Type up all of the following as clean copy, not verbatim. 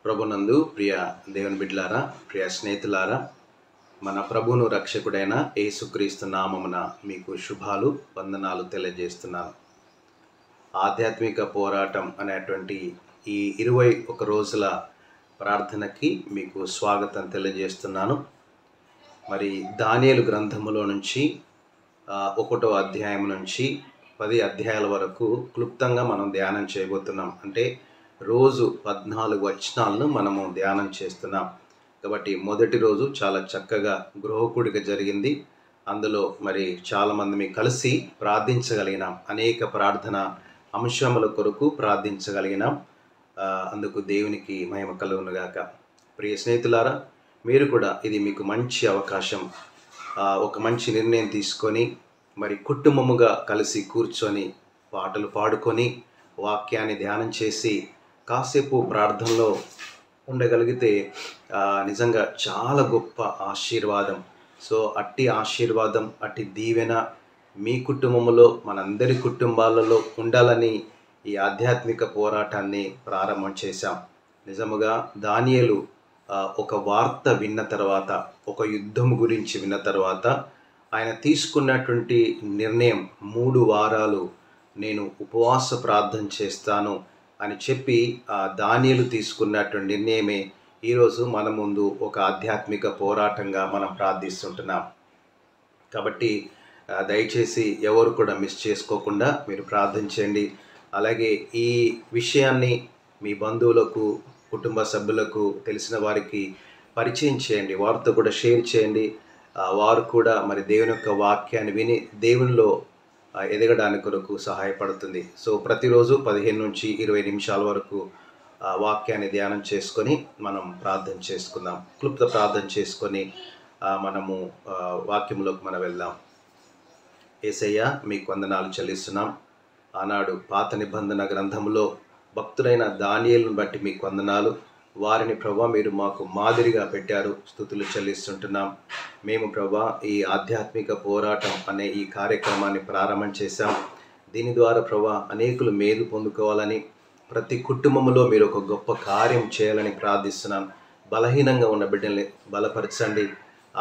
ప్రభునందు ప్రియ దేవుని బిడ్డలారా, ప్రియ స్నేహితులారా, మన ప్రభువును రక్షకుడైన యేసుక్రీస్తు నామమున మీకు శుభాలు, వందనాలు తెలియజేస్తున్నాను. ఆధ్యాత్మిక పోరాటం అనేటువంటి ఈ 21 రోజుల ప్రార్థనకి మీకు స్వాగతం తెలియజేస్తున్నాను. మరి దానియేలు గ్రంథములో నుంచి 1వ అధ్యాయం నుంచి 10 అధ్యాయాల వరకు క్లుప్తంగా మనం ధ్యానం చేయబోతున్నాం. అంటే రోజు 14 వచనాలను మనము ధ్యానం చేస్తున్నాం. కాబట్టి మొదటి రోజు చాలా చక్కగా గృహకూడిక జరిగింది. అందులో మరి చాలామంది కలిసి ప్రార్థించగలిగినాం. అనేక ప్రార్థన అంశముల కొరకు ప్రార్థించగలిగినాం. అందుకు దేవునికి మహిమ కలుగునుగాక. ప్రియ స్నేహితులారా, మీరు కూడా ఇది మీకు మంచి అవకాశం. ఒక మంచి నిర్ణయం తీసుకొని మరి కుటుంబముగా కలిసి కూర్చొని పాటలు పాడుకొని వాక్యాన్ని ధ్యానం చేసి కాసేపు ప్రార్థనలో ఉండగలిగితే నిజంగా చాలా గొప్ప ఆశీర్వాదం. సో అట్టి ఆశీర్వాదం, అట్టి దీవెన మీ కుటుంబంలో, మనందరి కుటుంబాలలో ఉండాలని ఈ ఆధ్యాత్మిక పోరాటాన్ని ప్రారంభం చేశాం. నిజముగా దానియేలు ఒక వార్త విన్న తర్వాత, ఒక యుద్ధం గురించి విన్న తర్వాత ఆయన తీసుకున్నటువంటి నిర్ణయం 3 వారాలు నేను ఉపవాస ప్రార్థన చేస్తాను అని చెప్పి దానియేలు తీసుకున్నటువంటి నిర్ణయమే ఈరోజు మన ముందు ఒక ఆధ్యాత్మిక పోరాటంగా మనం ప్రార్థిస్తుంటున్నాం. కాబట్టి దయచేసి ఎవరు కూడా మిస్ చేసుకోకుండా మీరు ప్రార్థన చేయండి. అలాగే ఈ విషయాన్ని మీ బంధువులకు, కుటుంబ సభ్యులకు, తెలిసిన వారికి పరిచయం చేయండి. వారితో కూడా షేర్ చేయండి. వారు కూడా మరి దేవుని యొక్క వాక్యాన్ని విని దేవునిలో ఎదగడానికి కొరకు సహాయపడుతుంది. సో ప్రతిరోజు 15 నుంచి 20 నిమిషాల వరకు వాక్యాన్ని ధ్యానం చేసుకొని మనం ప్రార్థన చేసుకుందాం. క్లుప్త ప్రార్థన చేసుకొని మనము వాక్యంలోకి మనం వెళ్దాం. యేసయ్య, మీకు వందనాలు చెల్లిస్తున్నాం. ఆనాడు పాత నిబంధన గ్రంథంలో భక్తులైన దానియేలును బట్టి మీకు వందనాలు. వారిని ప్రభా మీరు మాకు మాదిరిగా పెట్టారు. స్తుతులు చెల్లిస్తుంటున్నాం. మేము ప్రభా ఈ ఆధ్యాత్మిక పోరాటం అనే ఈ కార్యక్రమాన్ని ప్రారంభం చేశాం. దీని ద్వారా ప్రభా అనేకులు మేలు పొందుకోవాలని, ప్రతి కుటుంబంలో మీరు ఒక గొప్ప కార్యం చేయాలని ప్రార్థిస్తున్నాను. బలహీనంగా ఉన్న బిడ్డల్ని బలపరచండి.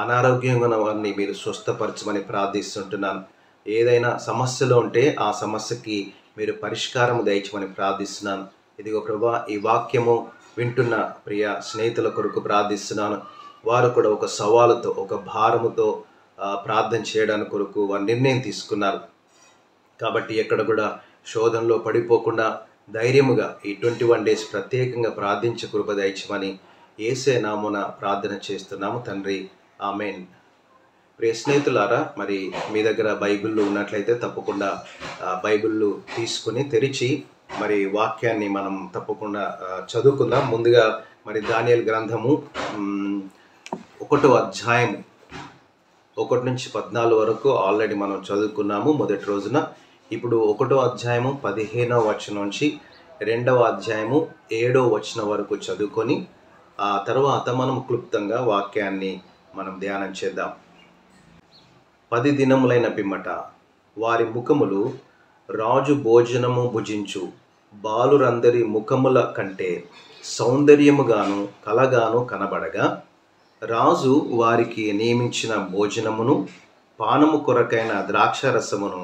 అనారోగ్యంగా ఉన్న వారిని మీరు స్వస్థపరచమని ప్రార్థిస్తుంటున్నాను. ఏదైనా సమస్యలో ఉంటే ఆ సమస్యకి మీరు పరిష్కారం దయచమని ప్రార్థిస్తున్నాను. ఇదిగో ప్రభా, ఈ వాక్యము వింటున్న ప్రియ స్నేహితుల కొరకు ప్రార్థిస్తున్నాను. వారు కూడా ఒక సవాలుతో, ఒక భారముతో ప్రార్థన చేయడానికి కొరకు వారు నిర్ణయం తీసుకున్నారు. కాబట్టి ఎక్కడ కూడా శోధనలో పడిపోకుండా ధైర్యముగా ఈ 21 డేస్ ప్రత్యేకంగా ప్రార్థించే కృప దయచమని యేసే నామమున ప్రార్థన చేస్తున్నాము తండ్రి, ఆమేన్. ప్రియ స్నేహితులారా, మరి మీ దగ్గర బైబిళ్ళు ఉన్నట్లయితే తప్పకుండా బైబిళ్ళు తీసుకుని తెరిచి మరి వాక్యాన్ని మనం తప్పకుండా చదువుకుందాం. ముందుగా మరి దానియేలు గ్రంథము 1వ అధ్యాయము 1 నుంచి 14 వరకు ఆల్రెడీ మనం చదువుకున్నాము మొదటి రోజున. ఇప్పుడు 1వ అధ్యాయము 15వ వచనం నుంచి 2వ అధ్యాయము 7వ వచనం వరకు చదువుకొని ఆ తర్వాత మనం క్లుప్తంగా వాక్యాన్ని మనం ధ్యానం చేద్దాం. 10 దినములైన పిమ్మట వారి ముఖములు రాజు భోజనము భుజించు బాలురందరి ముఖముల కంటే సౌందర్యముగాను కలగాను కనబడగా, రాజు వారికి నియమించిన భోజనమును పానము కొరకైన ద్రాక్షరసమును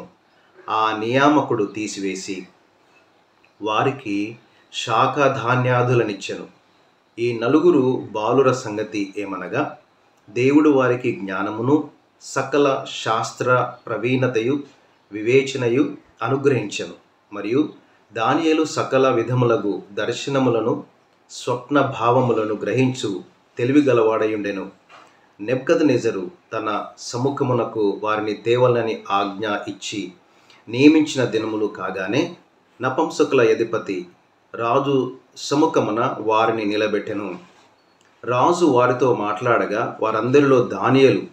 ఆ నియామకుడు తీసివేసి వారికి శాఖధాన్యాదులనిచ్చెను. ఈ 4 బాలుర సంగతి ఏమనగా, దేవుడు వారికి జ్ఞానమును సకల శాస్త్ర ప్రవీణతయు వివేచనయు అనుగ్రహించెను. మరియు దానియేలు సకల విధములగు దర్శనములను స్వప్న భావములను గ్రహించు తెలివి గలవాడయుండెను. నెబుకద్నెజరు తన సముఖమునకు వారిని తేవలని ఆజ్ఞ ఇచ్చి నియమించిన దినములు కాగానే నపుంసకుల అధిపతి రాజు సముఖమున వారిని నిలబెట్టెను. రాజు వారితో మాట్లాడగా వారందరిలో దానియేలు,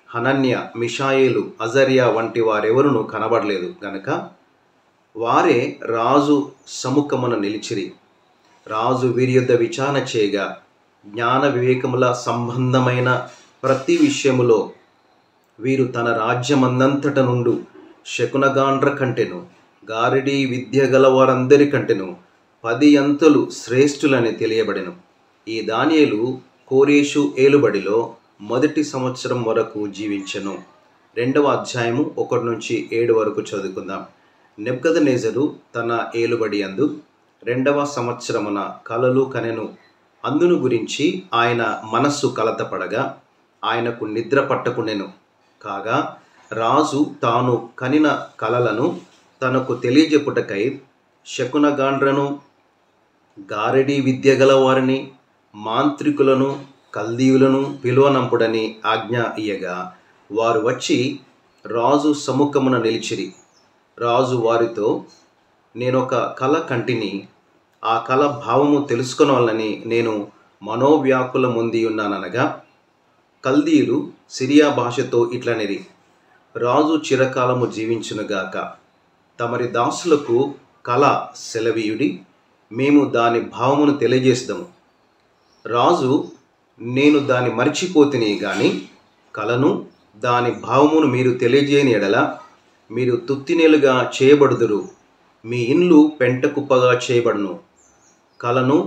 హనన్య, మిషాయేలు, అజర్యా వంటి వారెవరునూ కనబడలేదు గనుక వారే రాజు సముఖమున నిలిచిరి. రాజు వీరి యొద్ద విచారణ చేయగా జ్ఞాన వివేకముల సంబంధమైన ప్రతి విషయములో వీరు తన రాజ్యమందంతట నుండు శకునగాండ్ర కంటెను, గారడీ విద్య గల వారందరి కంటెను 10 అంతలు శ్రేష్ఠులని తెలియబడెను. ఈ దానియేలు కోరేషు ఏలుబడిలో మొదటి సంవత్సరం వరకు జీవించెను. 2వ అధ్యాయము 1 నుంచి 7 వరకు చదువుకుందాం. నెబుకద్నెజరు తన ఏలుబడి అందు 2వ సంవత్సరమున కలలు కనెను. అందును గురించి ఆయన మనస్సు కలతపడగా ఆయనకు నిద్ర పట్టకుండెను. కాగా రాజు తాను కనిన కలలను తనకు తెలియజెప్పుటకై శకునగాండ్రను, గారడీ విద్య గల వారిని, మాంత్రికులను, కల్దీయులను పిలువనంపుడని ఆజ్ఞ ఇయ్యగా వారు వచ్చి రాజు సముఖమున నిలిచిరి. రాజు వారితో, నేనొక కల కంటిని, ఆ కల భావము తెలుసుకొనవలనని నేను మనోవ్యాకులముంది ఉన్నాననగా, కల్దీయులు సిరియా భాషతో ఇట్లనిరి, రాజు చిరకాలము జీవించునుగాక. తమరి దాసులకు కల సెలవీయుడి, మేము దాని భావమును తెలియజేస్తాము. రాజు, నేను దాన్ని మరిచిపోతిని గాని కలను దాని భావమును మీరు తెలియజేయని ఎడల మీరు తుత్తినేలుగా చేయబడుదురు, మీ ఇండ్లు పెంట కుప్పగా చేయబడును. కలను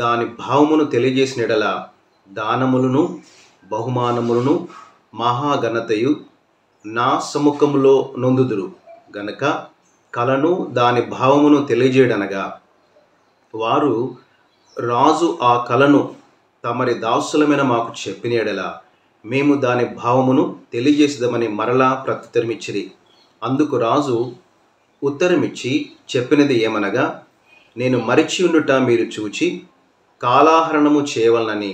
దాని భావమును తెలియజేసిన ఎడల దానములను, బహుమానములను, మహాఘనతయు నా సముఖములో నొందుదురు గనక కలను దాని భావమును తెలియజేయడనగా, వారు రాజు ఆ కలను తమరి దాసులమైన మాకు చెప్పిన ఎడల మేము దాని భావమును తెలియజేసేదమని మరలా ప్రత్యుత్తరమిచ్చిరి. అందుకు రాజు ఉత్తరమిచ్చి చెప్పినది ఏమనగా, నేను మరిచి ఉండుట మీరు చూచి కాలాహరణము చేయవలనని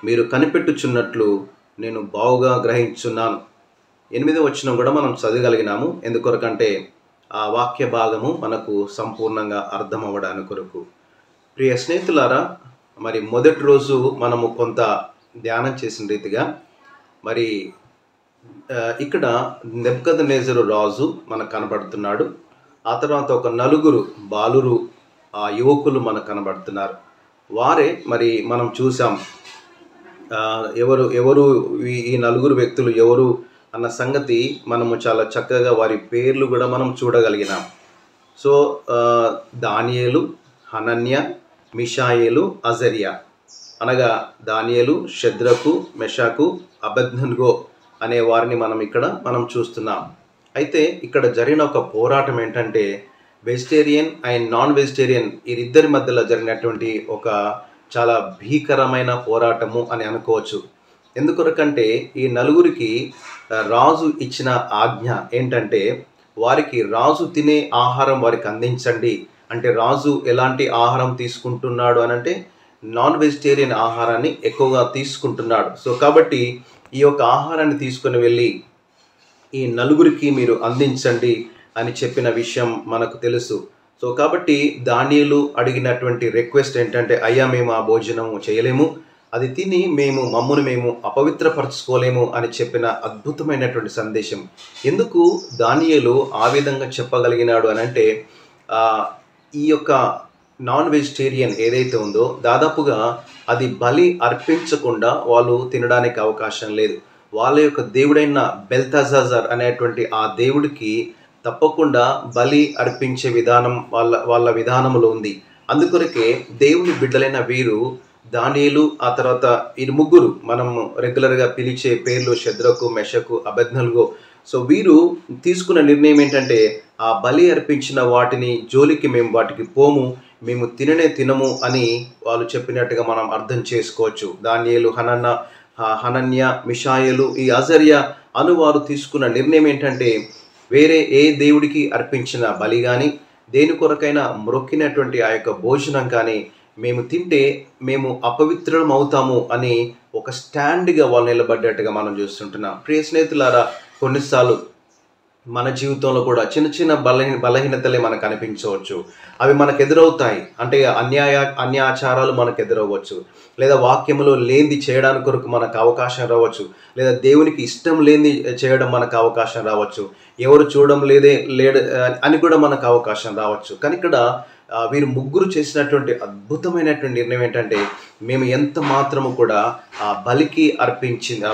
మీరు కనిపెట్టుచున్నట్లు నేను బావుగా గ్రహించున్నాను. 8వ వచనం కూడా మనం చదవగలిగినాము. ఎందుకొరకంటే ఆ వాక్య భాగము మనకు సంపూర్ణంగా అర్థం అవ్వడానికి కొరకు. ప్రియ స్నేహితులారా, మరి మొదటి రోజు మనము కొంత ధ్యానం చేసిన రీతిగా మరి ఇక్కడ నెబుకద్నెజరు రాజు మనకు కనబడుతున్నాడు. ఆ తర్వాత ఒక నలుగురు బాలురు, ఆ యువకులు మనకు కనబడుతున్నారు. వారే మరి మనం చూసాం ఎవరు ఈ నలుగురు వ్యక్తులు ఎవరు అన్న సంగతి మనము చాలా చక్కగా వారి పేర్లు కూడా మనం చూడగలిగినాం. సో దానియేలు, హనన్య, మిషాయేలు, అజర్యా అనగా దానియేలు, షద్రకు, మెషాకు, అబేద్నెగో అనే వారిని మనం చూస్తున్నాం. అయితే ఇక్కడ జరిగిన ఒక పోరాటం ఏంటంటే వెజిటేరియన్ అండ్ నాన్ వెజిటేరియన్ వీరిద్దరి మధ్యలో జరిగినటువంటి ఒక చాలా భీకరమైన పోరాటము అని అనుకోవచ్చు. ఎందుకొరకంటే ఈ నలుగురికి రాజు ఇచ్చిన ఆజ్ఞ ఏంటంటే వారికి రాజు తినే ఆహారం వారికి అందించండి. అంటే రాజు ఎలాంటి ఆహారం తీసుకుంటున్నాడు అని అంటే నాన్ వెజిటేరియన్ ఆహారాన్ని ఎక్కువగా తీసుకుంటున్నాడు. సో కాబట్టి ఈ యొక్క ఆహారాన్ని తీసుకొని వెళ్ళి ఈ నలుగురికి మీరు అందించండి అని చెప్పిన విషయం మనకు తెలుసు. సో కాబట్టి దానియేలు అడిగినటువంటి రిక్వెస్ట్ ఏంటంటే, అయ్యా మేము ఆ భోజనము చేయలేము, అది తిని మమ్మల్ని మేము అపవిత్రపరచుకోలేము అని చెప్పిన అద్భుతమైనటువంటి సందేశం. ఎందుకు దానియేలు ఆ విధంగా చెప్పగలిగినాడు అని అంటే ఈ యొక్క నాన్ వెజిటేరియన్ ఏదైతే ఉందో దాదాపుగా అది బలి అర్పించకుండా వాళ్ళు తినడానికి అవకాశం లేదు. వాళ్ళ యొక్క దేవుడైన బెల్తజాజర్ అనేటువంటి ఆ దేవుడికి తప్పకుండా బలి అర్పించే విధానం వాళ్ళ విధానంలో ఉంది. అందుకొరకే దేవుని బిడ్డలైన వీరు దానియేలు, ఆ తర్వాత ఈ ముగ్గురు మనం రెగ్యులర్గా పిలిచే పేర్లు షద్రకు, మెషకు, అబేద్నెగో. సో వీరు తీసుకున్న నిర్ణయం ఏంటంటే ఆ బలి అర్పించిన వాటిని జోలికి మేము వాటికి పోము, మేము తినము అని వాళ్ళు చెప్పినట్టుగా మనం అర్థం చేసుకోవచ్చు. దానియేలు, హనన్య, మిషాయేలు, ఈ అజర్యా అనువారు తీసుకున్న నిర్ణయం ఏంటంటే వేరే ఏ దేవుడికి అర్పించిన బలి కానీ దేని కొరకైనా మ్రొక్కినటువంటి ఆ యొక్క భోజనం కానీ మేము తింటే మేము అపవిత్రం అవుతాము అని ఒక స్టాండ్గా వాళ్ళు నిలబడ్డట్టుగా మనం చూస్తుంటున్నాం. ప్రియ స్నేహితులారా, కొన్నిసార్లు మన జీవితంలో కూడా చిన్న చిన్న బలహీనతలే మనకు అనిపించవచ్చు. అవి మనకు ఎదురవుతాయి. అంటే అన్యాచారాలు మనకు ఎదురవ్వచ్చు, లేదా వాక్యములో లేనిది చేయడానికి కొరకు మనకు అవకాశం రావచ్చు, లేదా దేవునికి ఇష్టం లేనిది చేయడం మనకు అవకాశం రావచ్చు, ఎవరు చూడడం లేడు అని కూడా మనకు అవకాశం రావచ్చు. కానీ ఇక్కడ వీరు ముగ్గురు చేసినటువంటి అద్భుతమైనటువంటి నిర్ణయం ఏంటంటే మేము ఎంత మాత్రము కూడా ఆ బలికి అర్పించిన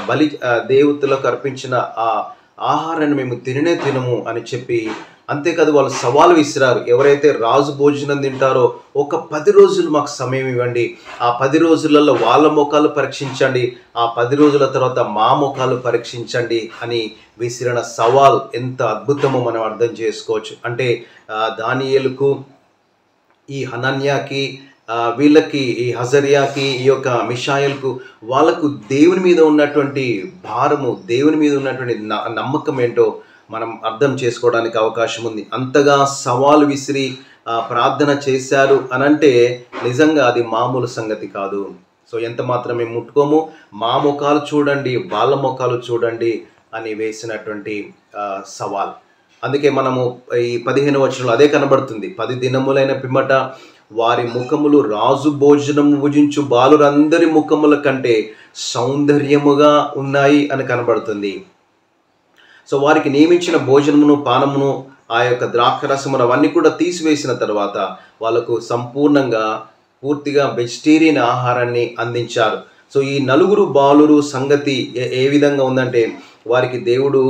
దేవతలకు అర్పించిన ఆ ఆహారాన్ని మేము తినము అని చెప్పి అంతేకాదు వాళ్ళు సవాలు విసిరారు. ఎవరైతే రాజు భోజనం తింటారో ఒక 10 రోజులు మాకు సమయం ఇవ్వండి, ఆ 10 రోజులలో వాళ్ళ ముఖాలు పరీక్షించండి, ఆ 10 రోజుల తర్వాత మా ముఖాలు పరీక్షించండి అని విసిరిన సవాల్ ఎంత అద్భుతమో మనం అర్థం చేసుకోవచ్చు. అంటే దానియేలుకు, ఈ హనన్యాకి, వీళ్ళకి, ఈ హజర్యాకి, ఈ యొక్క మిషాయేలుకు, వాళ్ళకు దేవుని మీద ఉన్నటువంటి భారము, దేవుని మీద ఉన్నటువంటి నమ్మకం ఏంటో మనం అర్థం చేసుకోవడానికి అవకాశం ఉంది. అంతగా సవాలు విసిరి ప్రార్థన చేశారు అనంటే నిజంగా అది మామూలు సంగతి కాదు. సో ఎంత మాత్రం మేము ముట్టుకోము, మా ముఖాలు చూడండి, వాళ్ళ ముఖాలు చూడండి అని వేసినటువంటి సవాల్. అందుకే మనము ఈ 15వ వచనంలో అదే కనబడుతుంది. 10 దినములైన పిమ్మట వారి ముఖములు రాజు భోజనం భుజించు బాలురందరి ముఖముల కంటే సౌందర్యముగా ఉన్నాయి అని కనబడుతుంది. సో వారికి నియమించిన భోజనమును, పానమును, ఆ యొక్క ద్రాక్షరసమును అవన్నీ కూడా తీసివేసిన తర్వాత వాళ్ళకు సంపూర్ణంగా పూర్తిగా వెజిటేరియన్ ఆహారాన్ని అందించారు. సో ఈ నలుగురు బాలురు సంగతి ఏ విధంగా ఉందంటే, వారికి దేవుడు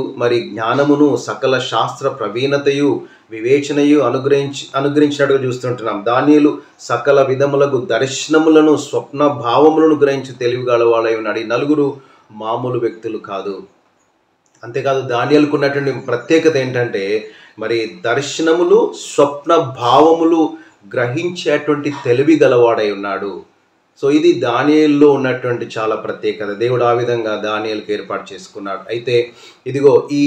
జ్ఞానమును, సకల శాస్త్ర ప్రవీణతయు, వివేచనయు అనుగ్రహించినట్టుగా చూస్తుంటున్నాం. దానియేలు సకల విధములకు దర్శనములను, స్వప్న భావములను గ్రహించి తెలివిగలవాడై ఉన్నాడు. ఈ నలుగురు మామూలు వ్యక్తులు కాదు. అంతేకాదు దానియేలుకు ఉన్నటువంటి ప్రత్యేకత ఏంటంటే, దర్శనములు, స్వప్న భావములు గ్రహించేటువంటి తెలివి గలవాడై ఉన్నాడు. సో ఇది దానియేలులో ఉన్నటువంటి చాలా ప్రత్యేకత. దేవుడు ఆ విధంగా దానియేలుకు ఏర్పాటు చేసుకున్నాడు. అయితే ఇదిగో ఈ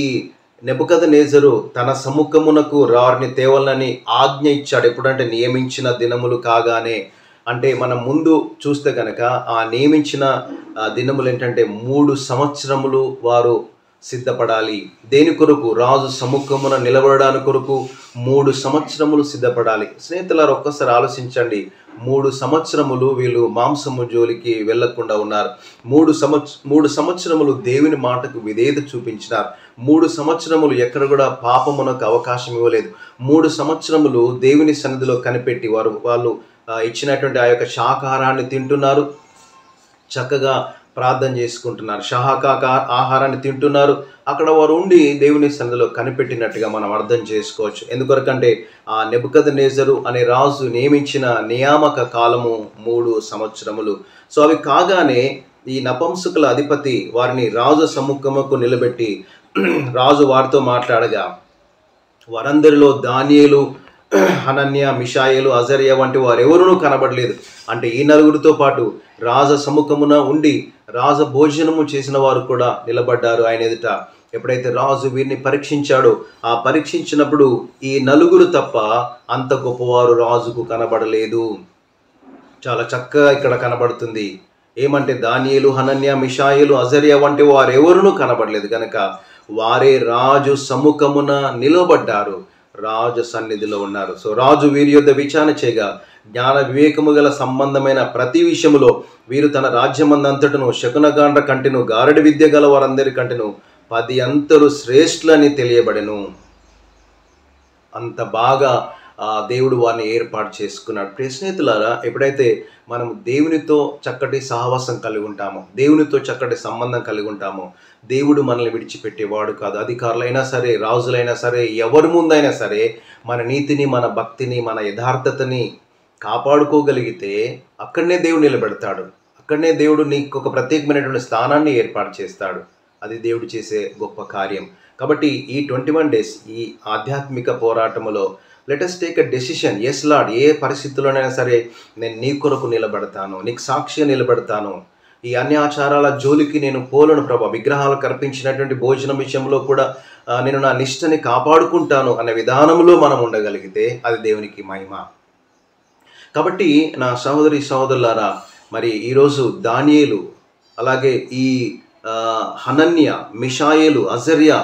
నెబుకద్నెజరు తన సముఖమునకు వారిని తేవాలని ఆజ్ఞ ఇచ్చాడు. ఎప్పుడంటే నియమించిన దినములు కాగానే. అంటే మనం ముందు చూస్తే కనుక ఆ నియమించిన దినములు ఏంటంటే 3 సంవత్సరములు వారు సిద్ధపడాలి. దేని కొరకు? రాజు సముఖమున నిలబడడానికి కొరకు 3 సంవత్సరములు సిద్ధపడాలి. స్నేహితులారు, ఒక్కసారి ఆలోచించండి. 3 సంవత్సరములు వీళ్ళు మాంసము జోలికి వెళ్లకుండా ఉన్నారు. 3 సంవత్సరములు దేవుని మాటకు విధేయత చూపించినారు. 3 సంవత్సరములు ఎక్కడ కూడా పాపమునకు అవకాశం ఇవ్వలేదు. 3 సంవత్సరములు దేవుని సన్నిధిలో కనిపెట్టి వాళ్ళు ఇచ్చినటువంటి ఆ యొక్క శాకాహారాన్ని తింటున్నారు, చక్కగా ప్రార్థన చేసుకుంటున్నారు, ఆహారాన్ని తింటున్నారు. అక్కడ వారు ఉండి దేవుని సన్నిధిలో కనిపెట్టినట్టుగా మనం అర్థం చేసుకోవచ్చు. ఎందుకొరకంటే ఆ నెబుకద్నెజరు అనే రాజు నియమించిన నియామక కాలము 3 సంవత్సరములు. సో అవి కాగానే ఈ నపుంసకుల అధిపతి వారిని రాజు సముఖముకు నిలబెట్టి రాజు వారితో మాట్లాడగా, వారందరిలో దానియేలు, హనన్య, మిషాయేలు, అజర్యా వంటి వారెవరూ కనబడలేదు. అంటే ఈ నలుగురితో పాటు రాజ సముఖమున ఉండి రాజ భోజనము చేసిన వారు కూడా నిలబడ్డారు ఆయన ఎదుట. ఎప్పుడైతే రాజు వీరిని పరీక్షించాడో, ఆ పరీక్షించినప్పుడు ఈ నలుగురు తప్ప అంత గొప్పవారు రాజుకు కనబడలేదు. చాలా చక్కగా ఇక్కడ కనబడుతుంది. ఏమంటే దానియేలు, హనన్య, మిషాయేలు, అజర్యా వంటి వారెవరూ కనబడలేదు కనుక వారే రాజు సముఖమున నిలబడ్డారు, రాజు సన్నిధిలో ఉన్నారు. సో రాజు వీరి యొద్ద విచారణ చేయగా, జ్ఞాన వివేకము గల సంబంధమైన ప్రతి విషయములో వీరు తన రాజ్యమందంతటను శకునగాండ్ర కంటెను, గారడి విద్య గల వారందరి కంటెను 10 అంతలు శ్రేష్ఠులని తెలియబడెను. అంత బాగా దేవుడు వారిని ఏర్పాటు చేసుకున్నాడు. ప్రియ స్నేహితులారా, ఎప్పుడైతే మనం దేవునితో చక్కటి సహవాసం కలిగి ఉంటామో, దేవునితో చక్కటి సంబంధం కలిగి ఉంటామో, దేవుడు మనల్ని విడిచిపెట్టేవాడు కాదు. అధికారులైనా సరే, రాజులైనా సరే, ఎవరి ముందైనా సరే మన నీతిని, మన భక్తిని, మన యథార్థతని కాపాడుకోగలిగితే అక్కడనే దేవుడు నిలబెడతాడు. అక్కడనే దేవుడు నీకు ఒక ప్రత్యేకమైనటువంటి స్థానాన్ని ఏర్పాటు చేస్తాడు. అది దేవుడు చేసే గొప్ప కార్యం. కాబట్టి ఈ 21 days ఈ ఆధ్యాత్మిక పోరాటములో let us take a decision. Yes lord, ఏ పరిస్థితుల్లోనైనా సరే నేను నీ కొరకు నిలబడతాను, నీకు సాక్షిగా నిలబడతాను. ఈ అన్యాచారాల జోలికి నేను పోలను ప్రభా. విగ్రహాలకు అర్పించినటువంటి భోజనం విషయంలో కూడా నేను నా నిష్టని కాపాడుకుంటాను అనే విధానంలో మనం ఉండగలిగితే అది దేవునికి మహిమ. కాబట్టి నా సహోదరి సహోదరులారా, మరి ఈరోజు దానియేలు, అలాగే ఈ హనన్య, మిషాయేలు, అజర్యా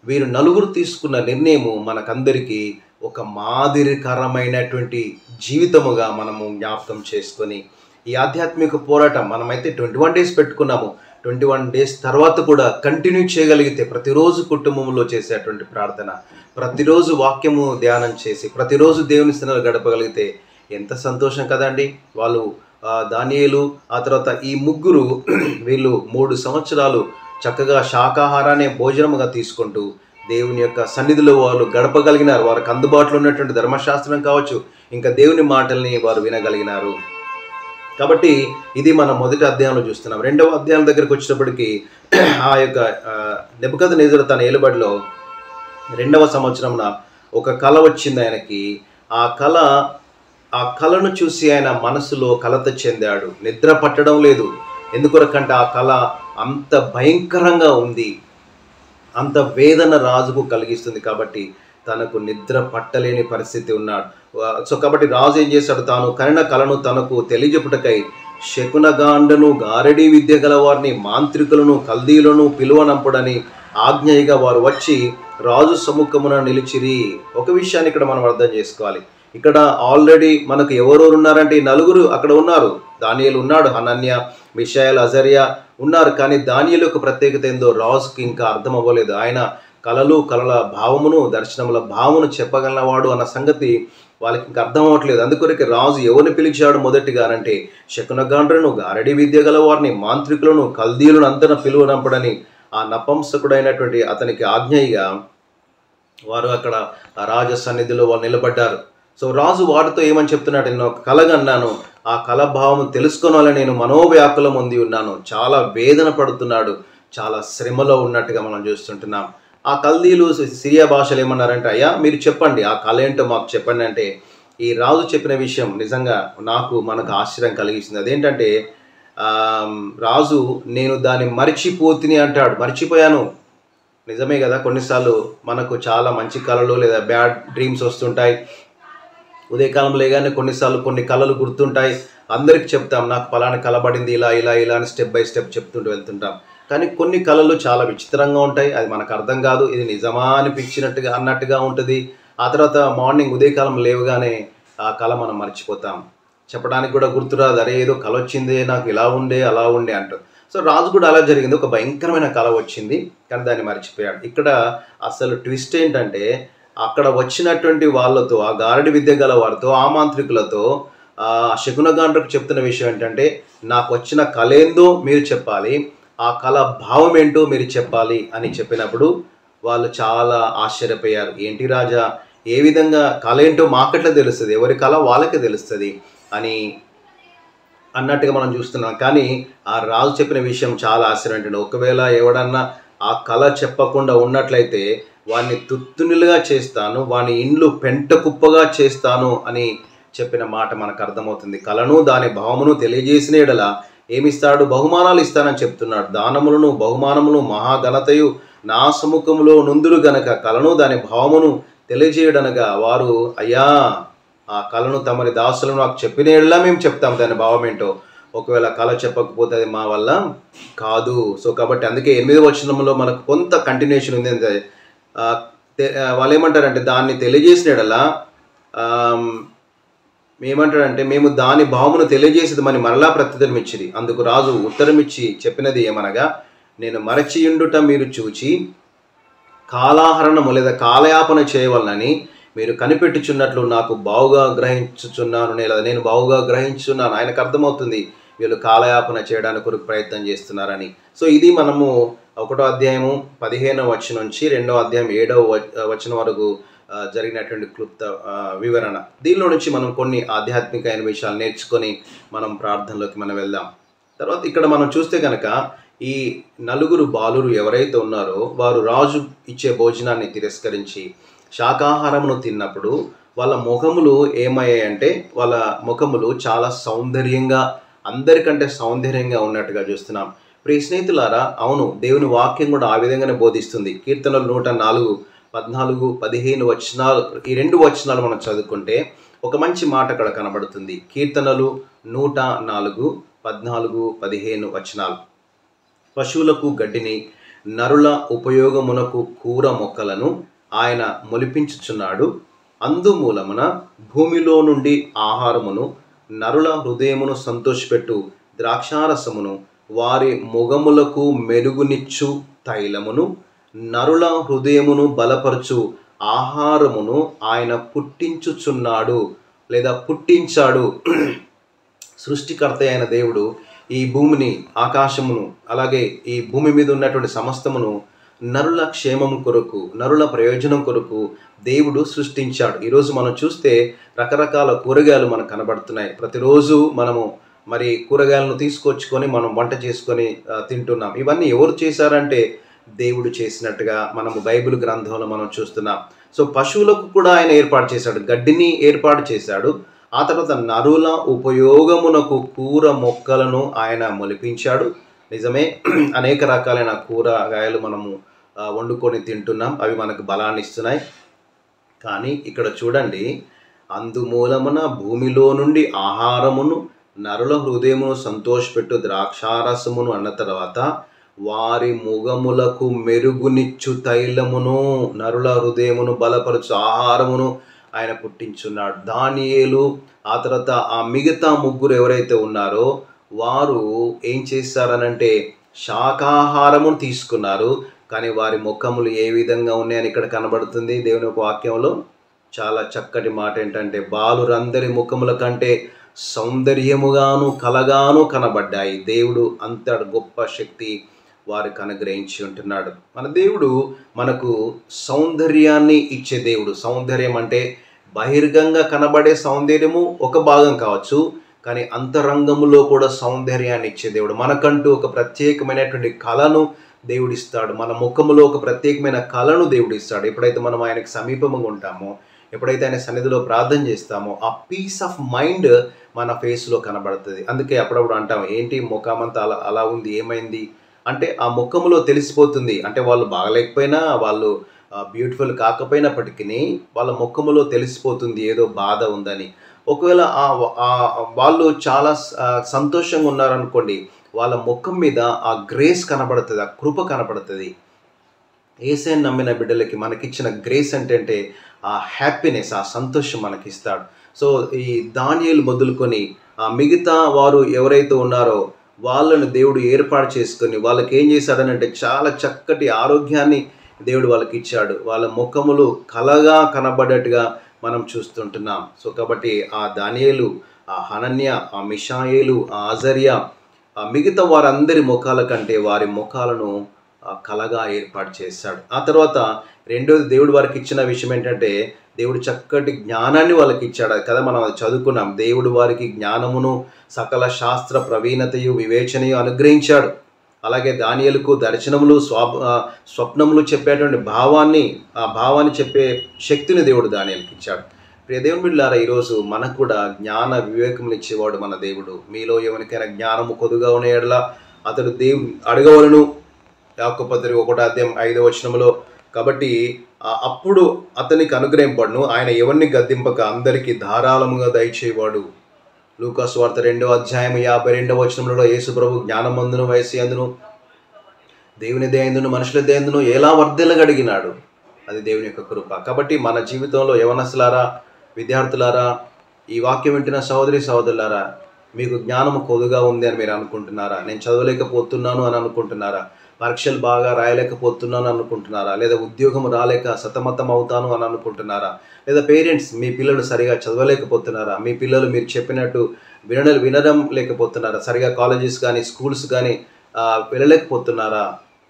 వీరు నలుగురు తీసుకున్న నిర్ణయము మనకందరికీ ఒక మాదిరికరమైనటువంటి జీవితముగా మనము జ్ఞాపకం చేసుకొని ఈ ఆధ్యాత్మిక పోరాటం మనమైతే 21 days పెట్టుకున్నాము. 21 days తర్వాత కూడా కంటిన్యూ చేయగలిగితే, ప్రతిరోజు కుటుంబంలో చేసేటువంటి ప్రార్థన, ప్రతిరోజు వాక్యము ధ్యానం చేసి, ప్రతిరోజు దేవుని సన్నిధిలో గడపగలిగితే ఎంత సంతోషం కదండి. వాళ్ళు దానియేలు, ఆ తర్వాత ఈ ముగ్గురు వీళ్ళు 3 సంవత్సరాలు చక్కగా శాకాహారాన్ని భోజనముగా తీసుకుంటూ దేవుని యొక్క సన్నిధిలో వారు గడపగలిగినారు. వారికి అందుబాటులో ఉన్నటువంటి ధర్మశాస్త్రం కావచ్చు, ఇంకా దేవుని మాటల్ని వారు వినగలిగినారు. కాబట్టి ఇది మనం మొదటి అధ్యాయంలో చూస్తున్నాం. రెండవ అధ్యాయం దగ్గరికి వచ్చినప్పటికీ ఆ యొక్క నెబుకద్నెజరు తన ఏలుబడిలో 2వ సంవత్సరంన ఒక కళ వచ్చింది ఆయనకి. ఆ కళను చూసి ఆయన మనసులో కలత చెందాడు. నిద్ర పట్టడం లేదు. ఎందుకొరకంటే ఆ కళ అంత భయంకరంగా ఉంది, అంత వేదన రాజుకు కలిగిస్తుంది. కాబట్టి తనకు నిద్ర పట్టలేని పరిస్థితి ఉన్నాడు. సో కాబట్టి రాజు ఏం చేశాడు, తాను కనిన కలను తనకు తెలియజెప్పుటకై శకునగాండను, గారడీ విద్య గల వారిని, మాంత్రికులను, కల్దీలను పిలువనంపుడని ఆజ్ఞయిగా వారు వచ్చి రాజు సముఖమున నిలిచిరి. ఒక విషయాన్ని ఇక్కడ మనం అర్థం చేసుకోవాలి. ఇక్కడ ఆల్రెడీ మనకు ఎవరెవరు ఉన్నారంటే ఈ 4 అక్కడ ఉన్నారు. దానియేలు ఉన్నాడు, హనన్య, మిషాయేల్, అజర్యా ఉన్నారు. కానీ దానియేలు యొక్క ప్రత్యేకత ఏందో రాజుకి ఇంకా అర్థం అవ్వలేదు. ఆయన కలల భావమును, దర్శనముల భావమును చెప్పగలవాడు అన్న సంగతి వాళ్ళకి ఇంకా అర్థం అవ్వట్లేదు. అందుకొరకు రాజు ఎవరిని పిలిచాడు మొదటిగా అంటే శకునగాండ్రను, గారడీ విద్య గల వారిని, మాంత్రికులను, కల్దీలను అంతన పిలువనంపడని ఆ నపంసకుడైనటువంటి అతనికి ఆజ్ఞయిగా వారు అక్కడ ఆ రాజ సన్నిధిలో వాళ్ళు నిలబడ్డారు. సో రాజు వారితో ఏమని చెప్తున్నాడు, నేను ఒక కలగన్నాను, ఆ కలభావం తెలుసుకోవాలని నేను మనోవ్యాకులం పొంది ఉన్నాను. చాలా వేదన పడుతున్నాడు, చాలా శ్రమలో ఉన్నట్టుగా మనం చూస్తుంటున్నాం. ఆ కల్దీలు సిరియా భాషలు ఏమన్నారంటే, అయ్యా మీరు చెప్పండి, ఆ కళ ఏంటో మాకు చెప్పండి అంటే ఈ రాజు చెప్పిన విషయం నిజంగా మనకు ఆశ్చర్యం కలిగిస్తుంది. అదేంటంటే రాజు నేను దాన్ని మర్చిపోతిని అంటాడు. మర్చిపోయాను. నిజమే కదా, కొన్నిసార్లు మనకు చాలా మంచి కళలు లేదా బ్యాడ్ డ్రీమ్స్ వస్తుంటాయి. ఉదయకాలం లేగానే కొన్నిసార్లు కొన్ని కళలు గుర్తుంటాయి. అందరికి చెప్తాం, నాకు పలానా కళ పడింది, ఇలా ఇలా ఇలా అని స్టెప్ బై స్టెప్ చెప్తుంటూ వెళ్తుంటాం. కానీ కొన్ని కళలు చాలా విచిత్రంగా ఉంటాయి. అది మనకు అర్థం కాదు, ఇది నిజమా అన్నట్టుగా ఉంటుంది. ఆ తర్వాత మార్నింగ్ ఉదయకాలం లేవగానే ఆ కళ మనం మర్చిపోతాం. చెప్పడానికి కూడా గుర్తురాదు, అరే ఏదో కళ వచ్చింది, నాకు ఇలా ఉండే అలా ఉండే అంటూ. సో రాజు కూడా అలా జరిగింది. ఒక భయంకరమైన కళ వచ్చింది, కానీ దాన్ని మర్చిపోయాడు. ఇక్కడ అసలు ట్విస్ట్ ఏంటంటే అక్కడ వచ్చినటువంటి వాళ్ళతో, ఆ గారడి విద్య గల వారితో, ఆ మాంత్రికులతో ఆ శకునగాండ్రకు చెప్తున్న విషయం ఏంటంటే, నాకు వచ్చిన కళ ఏందో మీరు చెప్పాలి, ఆ కళ భావం ఏంటో మీరు చెప్పాలి అని చెప్పినప్పుడు వాళ్ళు చాలా ఆశ్చర్యపోయారు. ఏంటి రాజా, ఏ విధంగా కళ ఏంటో మాకట్లా తెలుస్తుంది, ఎవరి కళ వాళ్ళకే తెలుస్తుంది అని అన్నట్టుగా మనం చూస్తున్నాం. కానీ ఆ రాజు చెప్పిన విషయం చాలా ఆశ్చర్యం ఏంటంటే, ఒకవేళ ఎవడన్నా ఆ కళ చెప్పకుండా ఉన్నట్లయితే వాడిని తుత్తునిలుగా చేస్తాను, వాని ఇండ్లు పెంట కుప్పగా చేస్తాను అని చెప్పిన మాట మనకు అర్థమవుతుంది. కళను దాని భావమును తెలియజేసిన ఎడల ఏమిస్తాడు, బహుమానాలు ఇస్తానని చెప్తున్నాడు. దానములను బహుమానములు మహాఘనతయు నా సముఖంలో నుందురు గనక కళను దాని భావమును తెలియజేయడనగా వారు, అయ్యా ఆ కళను తమరి దాసులను నాకు చెప్పిన ఎడలా మేము చెప్తాం దాని భావం ఏంటో, ఒకవేళ కళ చెప్పకపోతే అది మా వల్ల కాదు. సో కాబట్టి అందుకే 8వ వచనంలో మనకు కొంత కంటిన్యూషన్ ఉంది. అంటే వాళ్ళు ఏమంటారంటే దాన్ని తెలియజేసిన ఎడలా ఏమంటాడంటే మేము దాని భావమును తెలియజేసేది మన మరలా ప్రత్యుత్తరం ఇచ్చిరి. అందుకు రాజు ఉత్తరం ఇచ్చి చెప్పినది ఏమనగా, నేను మరచియుండుట మీరు చూచి కాలాహరణము లేదా కాలయాపన చేయవలనని మీరు కనిపెట్టుచున్నట్లు నాకు బావుగా గ్రహించుచున్నాను, లేదా నేను బావుగా గ్రహించున్నాను. ఆయనకు అర్థమవుతుంది వీళ్ళు కాలయాపన చేయడానికి కొరకు ప్రయత్నం చేస్తున్నారని. సో ఇది మనము 1వ అధ్యాయము 15వ వచనం నుంచి 2వ అధ్యాయం 7వ వచనం వరకు జరిగినటువంటి క్లుప్త వివరణ. దీనిలో నుంచి మనం కొన్ని ఆధ్యాత్మికమైన విషయాలు నేర్చుకొని మనం ప్రార్థనలోకి మనం వెళ్దాం. తర్వాత ఇక్కడ మనం చూస్తే కనుక ఈ 4 బాలురు ఎవరైతే ఉన్నారో వారు రాజు ఇచ్చే భోజనాన్ని తిరస్కరించి శాకాహారమును తిన్నప్పుడు వాళ్ళ ముఖములు ఏమయ్యాయంటే, వాళ్ళ ముఖములు చాలా సౌందర్యంగా, అందరికంటే సౌందర్యంగా ఉన్నట్టుగా చూస్తున్నాం. ప్రియ స్నేహితులారా, అవును, దేవుని వాక్యం కూడా ఆ విధంగానే బోధిస్తుంది. కీర్తనలు 104, 14, 15 వచనాలు, ఈ 2 వచనాలు మనం చదువుకుంటే ఒక మంచి మాట అక్కడ కనబడుతుంది. కీర్తనలు 104, 14, 15 వచనాలు. పశువులకు గడ్డిని, నరుల ఉపయోగమునకు కూర మొక్కలను ఆయన మొలిపించుచున్నాడు. అందుమూలమున భూమిలో నుండి ఆహారమును, నరుల హృదయమును సంతోషపెట్టు ద్రాక్షారసమును, వారి మొగములకు మెరుగునిచ్చు తైలమును, నరుల హృదయమును బలపరచు ఆహారమును ఆయన పుట్టించుచున్నాడు లేదా పుట్టించాడు. సృష్టికర్త అయిన దేవుడు ఈ భూమిని, ఆకాశమును, అలాగే ఈ భూమి మీద ఉన్నటువంటి సమస్తమును నరుల క్షేమం కొరకు, నరుల ప్రయోజనం కొరకు దేవుడు సృష్టించాడు. ఈరోజు మనం చూస్తే రకరకాల కూరగాయలు మనకు కనబడుతున్నాయి. ప్రతిరోజు మనము మరి కూరగాయలను తీసుకొచ్చుకొని మనం వంట చేసుకొని తింటున్నాం. ఇవన్నీ ఎవరు చేశారంటే దేవుడు చేసినట్టుగా మనము బైబిల్ గ్రంథంలో మనం చూస్తున్నాం. సో పశువులకు కూడా ఆయన ఏర్పాటు చేశాడు, గడ్డిని ఏర్పాటు చేశాడు. ఆ తర్వాత నరుల ఉపయోగమునకు కూర మొక్కలను ఆయన మొలిపించాడు. నిజమే, అనేక రకాలైన కూరగాయలు మనము వండుకొని తింటున్నాం, అవి మనకు బలాన్ని ఇస్తున్నాయి. కానీ ఇక్కడ చూడండి, అందుమూలమున భూమిలో నుండి ఆహారమును నరుల హృదయమును సంతోషపెట్టు ద్రాక్షారసమును అన్న తర్వాత వారి ముఖములకు మెరుగునిచ్చు తైలమును, నరుల హృదయమును బలపరచు ఆహారమును ఆయన పుట్టించున్నాడు. దానియేలు ఆ తర్వాత ఆ మిగతా ముగ్గురు ఎవరైతే ఉన్నారో వారు ఏం చేశారనంటే శాకాహారమును తీసుకున్నారు. కానీ వారి ముఖములు ఏ విధంగా ఉన్నాయని ఇక్కడ కనబడుతుంది దేవుని యొక్క వాక్యంలో. చాలా చక్కటి మాట ఏంటంటే, బాలురందరి ముఖముల కంటే సౌందర్యముగాను కలగాను కనబడ్డాయి. దేవుడు అంత గొప్ప శక్తి వారికి అనుగ్రహించి ఉంటున్నాడు. మన దేవుడు మనకు సౌందర్యాన్ని ఇచ్చే దేవుడు. సౌందర్యం అంటే బహిర్గంగా కనబడే సౌందర్యము ఒక భాగం కావచ్చు, కానీ అంతరంగములో కూడా సౌందర్యాన్ని ఇచ్చే దేవుడు. మనకంటూ ఒక ప్రత్యేకమైనటువంటి కళను దేవుడిస్తాడు. మన ముఖములో ఒక ప్రత్యేకమైన కళను దేవుడిస్తాడు. ఎప్పుడైతే మనం ఆయనకు సమీపంగా ఉంటామో, ఎప్పుడైతే ఆయన సన్నిధిలో ప్రార్థన చేస్తామో, ఆ పీస్ ఆఫ్ మైండ్ మన ఫేస్లో కనబడుతుంది. అందుకే అప్పుడప్పుడు అంటాం, ఏంటి ముఖమంతా అలా ఉంది, ఏమైంది అంటే ఆ ముఖంలో తెలిసిపోతుంది. అంటే వాళ్ళు బాగలేకపోయినా, వాళ్ళు బ్యూటిఫుల్ కాకపోయినప్పటికీ వాళ్ళ ముఖములో తెలిసిపోతుంది ఏదో బాధ ఉందని. ఒకవేళ వాళ్ళు చాలా సంతోషంగా ఉన్నారనుకోండి, వాళ్ళ ముఖం మీద ఆ గ్రేస్ కనబడుతుంది, ఆ కృప కనబడుతుంది. యేసయ్యను నమ్మిన బిడ్డలకి మనకిచ్చిన గ్రేస్ అంటే ఆ హ్యాపీనెస్, ఆ సంతోషం మనకిస్తాడు. సో ఈ దానియేలు మొదలుకొని ఆ మిగతా వారు ఎవరైతే ఉన్నారో వాళ్ళను దేవుడు ఏర్పాటు చేసుకొని వాళ్ళకి ఏం చేశాడనంటే చాలా చక్కటి ఆరోగ్యాన్ని దేవుడు వాళ్ళకి ఇచ్చాడు. వాళ్ళ ముఖములు కలగా కనబడేట్టుగా మనం చూస్తుంటున్నాం. సో కాబట్టి ఆ దానియేలు, ఆ హనన్య, ఆ మిషాయేలు, ఆ అజర్యా, ఆ మిగతా వారందరి ముఖాల కంటే వారి ముఖాలను కలగా ఏర్పాటు చేశాడు. ఆ తర్వాత రెండోది దేవుడు వారికి ఇచ్చిన విషయం ఏంటంటే, దేవుడు చక్కటి జ్ఞానాన్ని వాళ్ళకి ఇచ్చాడు కదా, మనం అది చదువుకున్నాం. దేవుడు వారికి జ్ఞానమును, సకల శాస్త్ర ప్రవీణతయు, వివేచనయు అనుగ్రహించాడు. అలాగే దానియేలుకు దర్శనములు, స్వప్నములు చెప్పేటువంటి ఆ భావాన్ని చెప్పే శక్తిని దేవుడు దానియేలుకి ఇచ్చాడు. ప్రియ దేవుని బిడ్డలారా, ఈరోజు మనకు కూడా జ్ఞాన వివేకములు ఇచ్చేవాడు మన దేవుడు. మీలో ఎవరికైనా జ్ఞానము కొద్దుగా ఉన్న యెడల అతడు దేవుని అడగవలను, యాకోబు పత్రిక 1:5 కాబట్టి అప్పుడు అతనికి అనుగ్రహింపడును. ఆయన ఎవరిని గద్దింపక అందరికీ ధారాళముగా దయచేవాడు. లూకాసు వార్త 2:52 యేసు ప్రభు జ్ఞానమందును, వయస్సు అందును, దేవుని దయందును, మనుషుల దయందును ఎలా వర్ధిల్లగలిగినాడు. అది దేవుని యొక్క కృప. కాబట్టి మన జీవితంలో యవనస్తులారా, విద్యార్థులారా, ఈ వాక్యం వింటున్న సహోదరి సహోదరులారా, మీకు జ్ఞానము కొద్దుగా ఉంది అని మీరు అనుకుంటున్నారా? నేను చదవలేకపోతున్నాను అని అనుకుంటున్నారా? పరీక్షలు బాగా రాయలేకపోతున్నాను అనుకుంటున్నారా? లేదా ఉద్యోగం రాలేక సతమతం అవుతాను అని అనుకుంటున్నారా? లేదా పేరెంట్స్, మీ పిల్లలు సరిగా చదవలేకపోతున్నారా? మీ పిల్లలు మీరు చెప్పినట్టు వినడం లేకపోతున్నారా? సరిగా కాలేజెస్ కానీ స్కూల్స్ కానీ వెళ్ళలేకపోతున్నారా?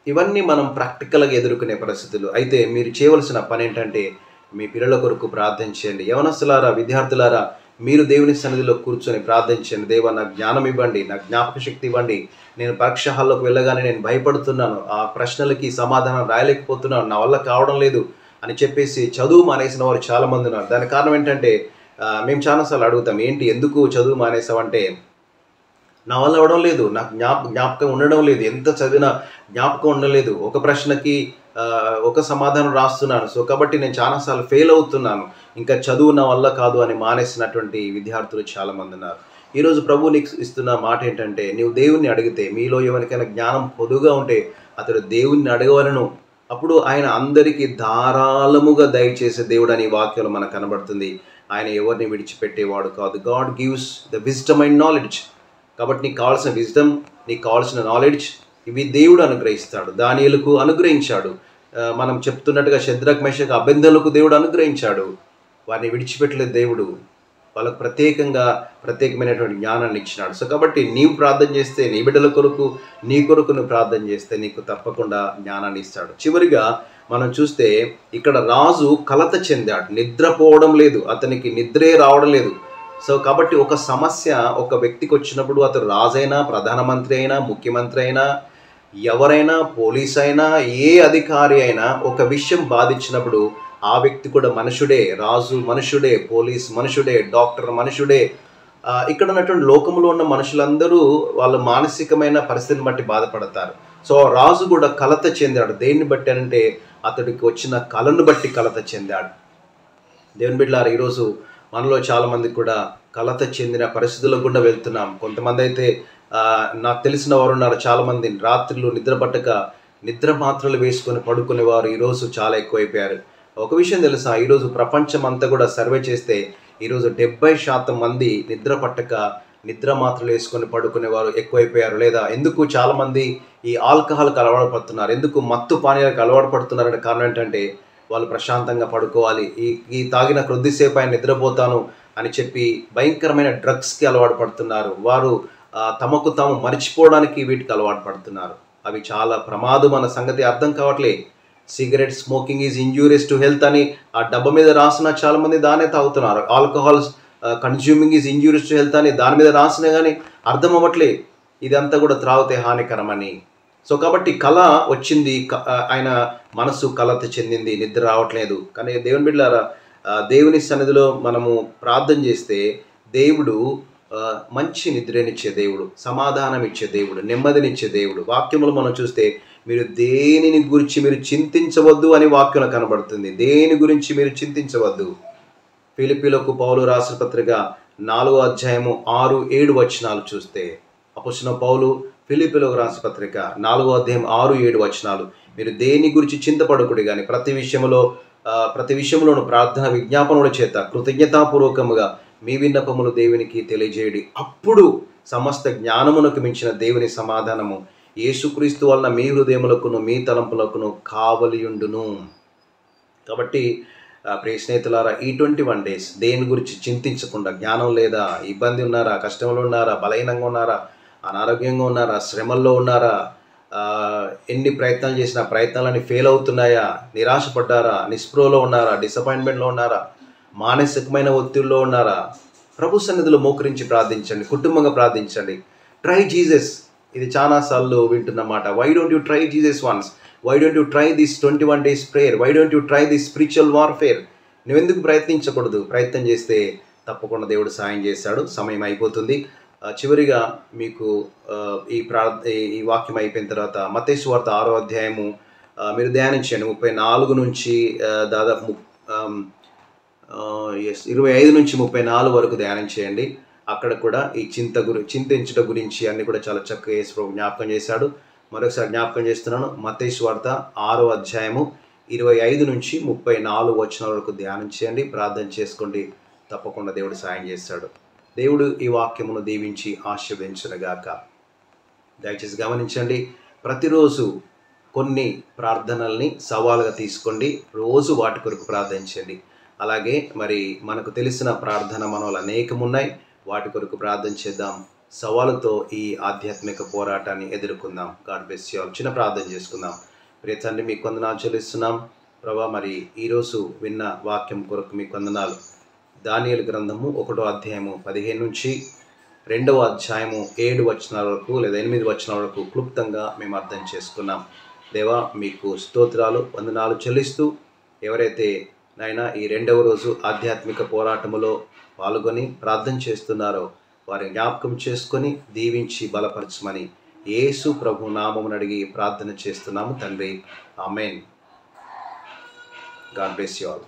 ఇవన్నీ మనం ప్రాక్టికల్గా ఎదుర్కొనే పరిస్థితులు. అయితే మీరు చేయవలసిన పని ఏంటంటే మీ పిల్లల కొరకు ప్రార్థన చేయండి. యవనస్తులారా, విద్యార్థులారా, మీరు దేవుని సన్నిధిలో కూర్చొని ప్రార్థించండి. దేవా, నాకు జ్ఞానం ఇవ్వండి, నాకు జ్ఞాపక శక్తి ఇవ్వండి. నేను పరీక్ష హాల్లోకి వెళ్ళగానే నేను భయపడుతున్నాను, ఆ ప్రశ్నలకి సమాధానం రాయలేకపోతున్నాను, నా వల్ల కావడం లేదు అని చెప్పేసి చదువు మానేసిన వారు చాలామంది ఉన్నారు. దానికి కారణం ఏంటంటే మేము చాలాసార్లు అడుగుతాం, ఏంటి ఎందుకు చదువు మానేసావంటే నా వల్ల అవ్వడం లేదు, నాకు జ్ఞాపకం ఉండడం లేదు, ఎంత చదివినా జ్ఞాపకం ఉండలేదు, ఒక ప్రశ్నకి ఒక సమాధానం రాస్తున్నాను, సో కాబట్టి నేను చాలాసార్లు ఫెయిల్ అవుతున్నాను, ఇంకా చదువు నా వల్ల కాదు అని మానేసినటువంటి విద్యార్థులు చాలామంది ఉన్నారు. ఈరోజు ప్రభు నీకు ఇస్తున్న మాట ఏంటంటే, నీవు దేవుణ్ణి అడిగితే, మీలో ఎవరికైనా జ్ఞానం పొదుగా ఉంటే అతడు దేవుణ్ణి అడగవలను, అప్పుడు ఆయన అందరికీ ధారాళముగా దయచేసే దేవుడు అని వాక్యంలో మనకు కనబడుతుంది. ఆయన ఎవరిని విడిచిపెట్టేవాడు కాదు. God gives the wisdom and knowledge. కాబట్టి నీకు కావాల్సిన విజ్డమ్, నీకు కావాల్సిన నాలెడ్జ్ ఇవి దేవుడు అనుగ్రహిస్తాడు. దానియేలుకు అనుగ్రహించాడు. మనం చెప్తున్నట్టుగా షద్రక్ మేషక్ అబేద్నెగోలకు దేవుడు అనుగ్రహించాడు. వారిని విడిచిపెట్టలేదు దేవుడు. వాళ్ళకు ప్రత్యేకమైనటువంటి జ్ఞానాన్ని ఇచ్చినాడు. సో కాబట్టి నీవు ప్రార్థన చేస్తే, నీ బిడ్డల కొరకు, నీ కొరకు నువ్వు ప్రార్థన చేస్తే నీకు తప్పకుండా జ్ఞానాన్ని ఇస్తాడు. చివరిగా మనం చూస్తే ఇక్కడ రాజు కలత చెందాడు, నిద్రపోవడం లేదు, అతనికి నిద్రే రావడం లేదు. సో కాబట్టి ఒక సమస్య ఒక వ్యక్తికి వచ్చినప్పుడు, అతను రాజైనా, ప్రధానమంత్రి అయినా, ముఖ్యమంత్రి అయినా, ఎవరైనా, పోలీస్ అయినా, ఏ అధికారి అయినా ఒక విషయం బాధించినప్పుడు ఆ వ్యక్తి కూడా మనుషుడే, రాజు మనుషుడే, పోలీస్ మనుషుడే, డాక్టర్ మనుషుడే. ఇక్కడ ఉన్నటువంటి లోకంలో ఉన్న మనుషులందరూ వాళ్ళ మానసికమైన పరిస్థితిని బట్టి బాధపడతారు. సో రాజు కూడా కలత చెందాడు. దేన్ని బట్టి అంటే అతడికి వచ్చిన కలను బట్టి కలత చెందాడు. దేవుని బిడ్డలారా, ఈరోజు మనలో చాలామంది కూడా కలత చెందిన పరిస్థితుల్లో గుండా వెళ్తున్నాం. కొంతమంది అయితే నాకు తెలిసిన వారు ఉన్నారు, చాలామంది రాత్రులు నిద్ర పట్టక నిద్ర మాత్రలు వేసుకొని పడుకునేవారు ఈరోజు చాలా ఎక్కువైపోయారు. ఒక విషయం తెలుసా, ఈరోజు ప్రపంచం అంతా కూడా సర్వే చేస్తే ఈరోజు 70% మంది నిద్ర పట్టక నిద్ర మాత్రలు వేసుకొని పడుకునేవారు ఎక్కువైపోయారు. లేదా ఎందుకు చాలామంది ఈ ఆల్కహాల్కి అలవాటు పడుతున్నారు, ఎందుకు మత్తు పానీయాలకు అలవాటు పడుతున్నారనే కారణం ఏంటంటే వాళ్ళు ప్రశాంతంగా పడుకోవాలి, ఈ తాగిన కొద్దిసేపు ఆయన నిద్రపోతాను అని చెప్పి భయంకరమైన డ్రగ్స్కి అలవాటు పడుతున్నారు. వారు తమకు తాము మర్చిపోవడానికి వీటికి అలవాటు పడుతున్నారు. అవి చాలా ప్రమాదం అన్న సంగతి అర్థం కావట్లే. Cigarette smoking is injurious to health అని ఆ డబ్బా మీద రాసిన చాలామంది దానే తాగుతున్నారు. Alcohol consuming is injurious to health అని దాని మీద రాసినా కానీ అర్థం అవ్వట్లే ఇదంతా కూడా త్రాగితే హానికరమని. సో కాబట్టి కళ వచ్చింది, ఆయన మనసు కలత చెందింది, నిద్ర రావట్లేదు. కానీ దేవుని బిడ్డలారా, దేవుని సన్నిధిలో మనము ప్రార్థన చేస్తే దేవుడు మంచి నిద్రనిచ్చే దేవుడు, సమాధానం ఇచ్చే దేవుడు, నెమ్మదినిచ్చే దేవుడు. వాక్యములు మనం చూస్తే మీరు దేనిని గురించి మీరు చింతించవద్దు అని వాక్యం కనబడుతుంది. దేని గురించి మీరు చింతించవద్దు. ఫిలిప్పీలకు పౌలు రాసిన పత్రిక 4వ అధ్యాయము 6-7 వచనాలు చూస్తే, అపొస్తలుడైన పౌలు ఫిలిప్పీలకు రాసిన పత్రిక 4వ అధ్యాయం 6-7 వచనాలు, మీరు దేని గురించి చింతపడకుడి కానీ ప్రతి విషయంలోనూ ప్రార్థన విజ్ఞాపనల చేత కృతజ్ఞతాపూర్వకముగా మీ విన్నపములు దేవునికి తెలియజేయడి. అప్పుడు సమస్త జ్ఞానమునకు మించిన దేవుని సమాధానము యేసుక్రీస్తు వలన మీ హృదయములకును మీ తలంపులకును కావలియుండును. కాబట్టి ప్రియ స్నేహితులారా, ఈ 21 days దేని గురించి చింతించకుండా, జ్ఞానం లేదా, ఇబ్బంది ఉన్నారా, కష్టంలో ఉన్నారా, బలహీనంగా ఉన్నారా, అనారోగ్యంగా ఉన్నారా, శ్రమల్లో ఉన్నారా, ఎన్ని ప్రయత్నాలు చేసినా ప్రయత్నాలన్నీ ఫెయిల్ అవుతున్నాయా, నిరాశపడ్డారా, నిస్పృహలో ఉన్నారా, డిసప్పాయింట్మెంట్లో ఉన్నారా, మానసికమైన ఒత్తిడిలో ఉన్నారా, ప్రభు సన్నిధిలో మోకరించి ప్రార్థించండి, కుటుంబంగా ప్రార్థించండి. Try Jesus. ఇది చాలాసార్లు వింటున్నమాట. Why don't you try Jesus once? Why don't you try this 21 days prayer? Why don't you try this spiritual warfare? నువ్వెందుకు ప్రయత్నించకూడదు? ప్రయత్నం చేస్తే తప్పకుండా దేవుడు సాయం చేస్తాడు. సమయం అయిపోతుంది. చివరిగా మీకు ఈ వాక్యం అయిపోయిన తర్వాత మత్తయి సువార్త 6వ అధ్యాయము మీరు ధ్యానించండి. 34 నుంచి దాదాపు 25 నుంచి 34 వరకు ధ్యానం చేయండి. అక్కడ కూడా ఈ చింతించుట గురించి అన్ని కూడా చాలా చక్కగా యేసు ప్రభు జ్ఞాపకం చేశాడు. మరొకసారి జ్ఞాపకం చేస్తున్నాను. మత్తయి సువార్త 6వ అధ్యాయము 25 నుంచి 34 వచనాల వరకు ధ్యానం చేయండి, ప్రార్థన చేసుకోండి. తప్పకుండా దేవుడు సాయం చేస్తాడు. దేవుడు ఈ వాక్యమును దీవించి ఆశీర్వదించునుగాక. దయచేసి గమనించండి, ప్రతిరోజు కొన్ని ప్రార్థనల్ని సవాలుగా తీసుకోండి. రోజు వాటి కొరకు ప్రార్థించండి. అలాగే మరి మనకు తెలిసిన ప్రార్థన మనలు అనేకం ఉన్నాయి, వాటి కొరకు ప్రార్థన చేద్దాం. సవాలుతో ఈ ఆధ్యాత్మిక పోరాటాన్ని ఎదుర్కొందాం. God bless you all. చిన్న ప్రార్థన చేసుకుందాం. ప్రియ తండ్రి, మీకు వందనాలు చెల్లిస్తున్నాం ప్రభా. మరి ఈరోజు విన్న వాక్యం కొరకు మీకు వందనాలు. దానియేలు గ్రంథము 1వ అధ్యాయము 15 నుంచి 2వ అధ్యాయము 7 వచనాల వరకు లేదా 8 వచనాల వరకు క్లుప్తంగా మేము అర్థం చేసుకున్నాం. దేవా, మీకు స్తోత్రాలు, వందనాలు చెల్లిస్తూ ఎవరైతే నాయనా ఈ 2వ రోజు ఆధ్యాత్మిక పోరాటములో పాల్గొని ప్రార్థన చేస్తున్నారో వారిని జ్ఞాపకం చేసుకొని దీవించి బలపరచమని యేసు ప్రభు నామమున అడిగి ప్రార్థన చేస్తున్నాము తండ్రి. Amen. God bless you all.